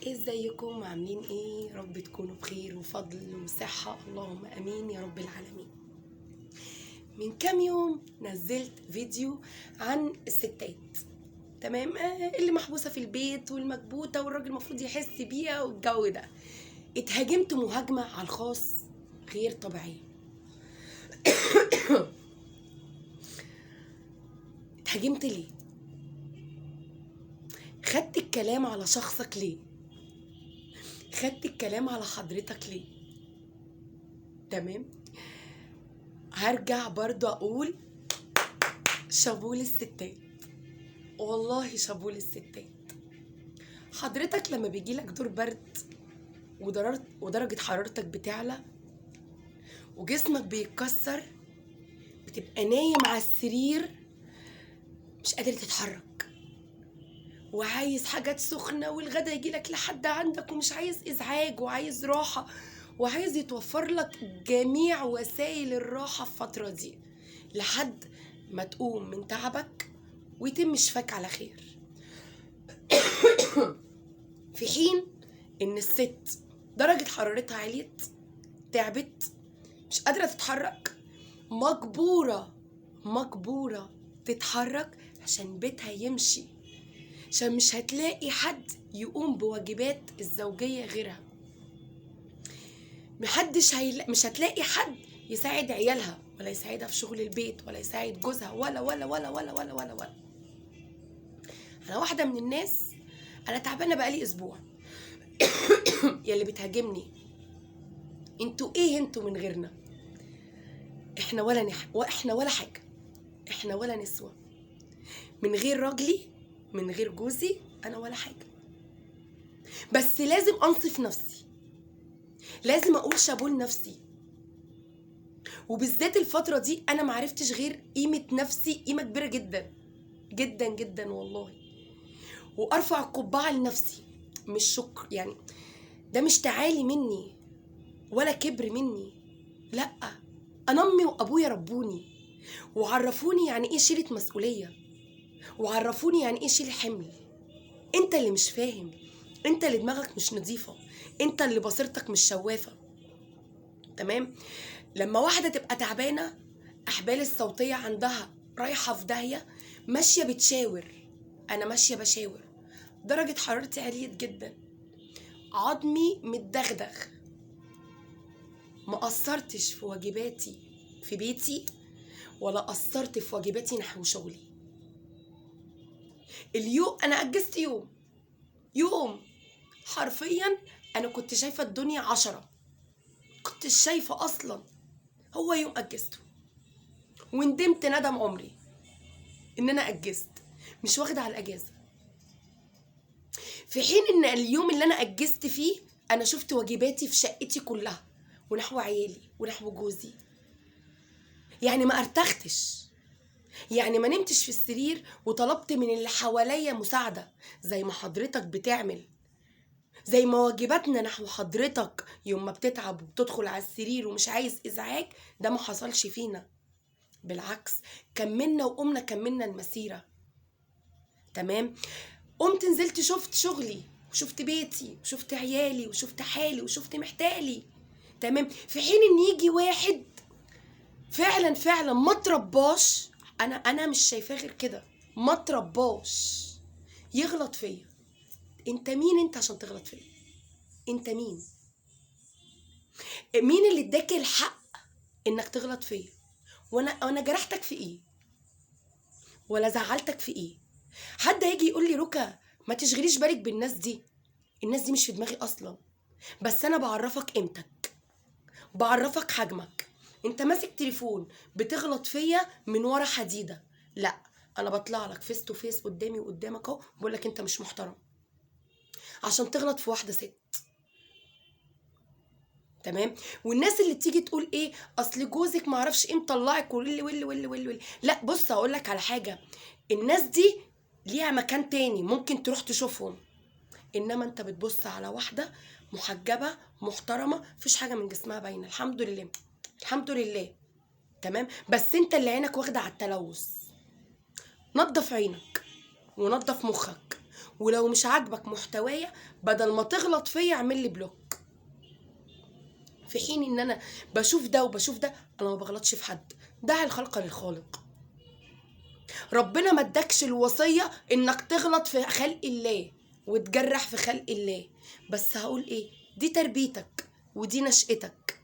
ازيكم عاملين ايه؟ يا رب تكونوا بخير وفضل وصحة، اللهم امين يا رب العالمين. من كام يوم نزلت فيديو عن الستات، تمام؟ اللي محبوسة في البيت والمكبوتة والراجل المفروض يحس بيها والجو ده. اتهاجمت مهاجمة على الخاص غير طبيعية. اتهاجمت ليه؟ خدت الكلام على شخصك ليه؟ خدت الكلام على حضرتك ليه؟ تمام؟ هرجع برضو اقول شابوه للستات، والله شابوه للستات. حضرتك لما بيجيلك دور برد ودرجة حرارتك بتعلى وجسمك بيتكسر، بتبقى نايم على السرير مش قادر تتحرك وعايز حاجات سخنة، والغدا يجيلك لحد عندك ومش عايز إزعاج وعايز راحة وعايز يتوفر لك جميع وسائل الراحة في الفترة دي لحد ما تقوم من تعبك ويتم شفاك على خير. في حين ان الست درجة حرارتها عليت، تعبت، مش قادرة تتحرك، مجبورة تتحرك عشان بيتها يمشي، عشان مش هتلاقي حد يقوم بواجبات الزوجية غيرها. مش هتلاقي حد يساعد عيالها ولا يساعدها في شغل البيت ولا يساعد جوزها ولا ولا ولا ولا ولا ولا ولا. انا واحدة من الناس، انا تعبانة بقالي اسبوع. يلي بتهاجمني، انتوا من غيرنا؟ احنا ولا حاجة، احنا ولا نسوى. من غير راجلي، من غير جوزي، انا ولا حاجة. بس لازم انصف نفسي، لازم اقول شابوه لنفسي. وبالذات الفترة دي انا معرفتش غير قيمة نفسي، قيمة كبيرة جدا جدا جدا والله. وارفع القبعة لنفسي، مش شكر يعني، ده مش تعالي مني ولا كبر مني، لا. انا امي وابويا ربوني وعرفوني يعني ايه شيلة مسؤولية، وعرفوني يعني ايه شيل حمل. انت اللي مش فاهم، انت اللي دماغك مش نظيفة، انت اللي بصيرتك مش شوافة. تمام؟ لما واحدة تبقى تعبانة، احبال الصوتية عندها رايحة في داهية، ماشية بتشاور، انا ماشية بشاور، درجة حرارتي عالية جدا، عظمي متدغدغ، ما قصرتش في واجباتي في بيتي ولا قصرت في واجباتي نحو شغلي. اليوم انا اجزت يوم حرفيا. انا كنت شايفة الدنيا 10، كنتش شايفة اصلا. هو يوم اجزته وندمت ندم عمري ان انا اجزت، مش واخدة على الاجازة. في حين ان اليوم اللي انا اجزت فيه انا شفت واجباتي في شقتي كلها ونحو عيالي ونحو جوزي. يعني ما ارتختش، يعني ما نمتش في السرير وطلبت من اللي حواليا مساعدة زي ما حضرتك بتعمل، زي ما واجباتنا نحو حضرتك يوم ما بتتعب وبتدخل على السرير ومش عايز ازعاج. ده ما حصلش فينا، بالعكس، كملنا وقمنا كملنا المسيرة. تمام؟ قمت نزلت شفت شغلي وشفت بيتي وشفت عيالي وشفت حالي وشفت محتالي. تمام؟ في حين ان يجي واحد فعلا ما ترباش، انا مش شايفاه غير كده، ما ترباش، يغلط فيا. انت مين انت عشان تغلط فيا؟ انت مين اللي اداك الحق انك تغلط فيا؟ وانا جرحتك في ايه ولا زعلتك في ايه؟ حد هيجي يقول لي ركا ما تشغليش بالك بالناس دي، الناس دي مش في دماغي اصلا. بس انا بعرفك قيمتك، بعرفك حجمك. انت ماسك تليفون بتغلط فيا من ورا حديده، لا، انا بطلع لك فيس تو فيس قدامي وقدامك اهو، بقول لك انت مش محترم عشان تغلط في واحده ست. تمام؟ والناس اللي تيجي تقول ايه اصل جوزك معرفش ايه مطلعك واللي لا، بص هقول لك على حاجه، الناس دي ليها مكان تاني ممكن تروح تشوفهم، انما انت بتبص على واحده محجبه محترمه مفيش حاجه من جسمها باينه، الحمد لله الحمد لله. تمام؟ بس انت اللي عينك واخده على التلوث. نظف عينك ونظف مخك ولو مش عاجبك محتوايا بدل ما تغلط فيا اعمل لي بلوك. في حين ان انا بشوف ده وبشوف ده، انا ما بغلطش في حد. دع الخلق للخالق. ربنا ما ادكش الوصيه انك تغلط في خلق الله وتجرح في خلق الله. بس هقول ايه، دي تربيتك ودي نشأتك.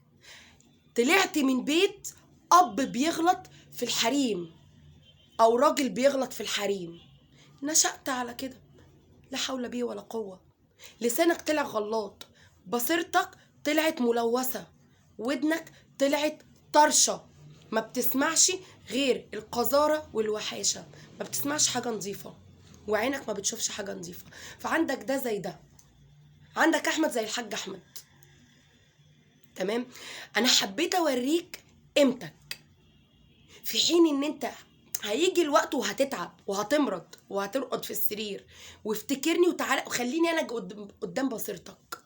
طلعت من بيت اب بيغلط في الحريم او راجل بيغلط في الحريم، نشأت على كده، لا حول بي ولا قوة. لسانك طلع غلاط، بصيرتك طلعت ملوثة، ودنك طلعت طرشة، ما بتسمعش غير القذارة والوحاشة، ما بتسمعش حاجة نظيفة، وعينك ما بتشوفش حاجة نظيفة. فعندك ده زي ده، عندك أحمد زي الحاج أحمد. تمام. أنا حبيت أوريك قيمتك، في حين إن أنت هيجي الوقت وهتتعب وهتمرض وهترقد في السرير، وافتكرني وتعالى وخليني انا قدام بصيرتك.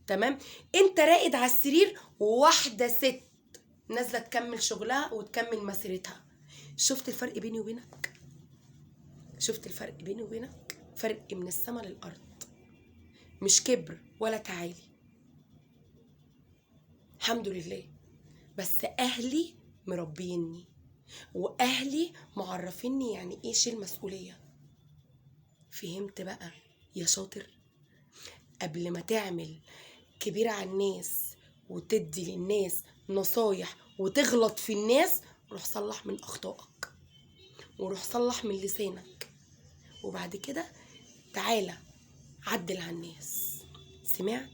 تمام. انت راقد على السرير وواحده ست نازله تكمل شغلها وتكمل مسيرتها. شفت الفرق بيني وبينك؟ شفت الفرق بيني وبينك؟ فرق من السما للارض، مش كبر ولا تعالي. الحمد لله. بس اهلي مربيني، واهلي معرفيني يعني ايه شيل مسؤوليه. فهمت بقى يا شاطر؟ قبل ما تعمل كبير على الناس وتدي للناس نصايح وتغلط في الناس، روح صلح من اخطائك وروح صلح من لسانك، وبعد كده تعالى عدل على الناس. سمعت؟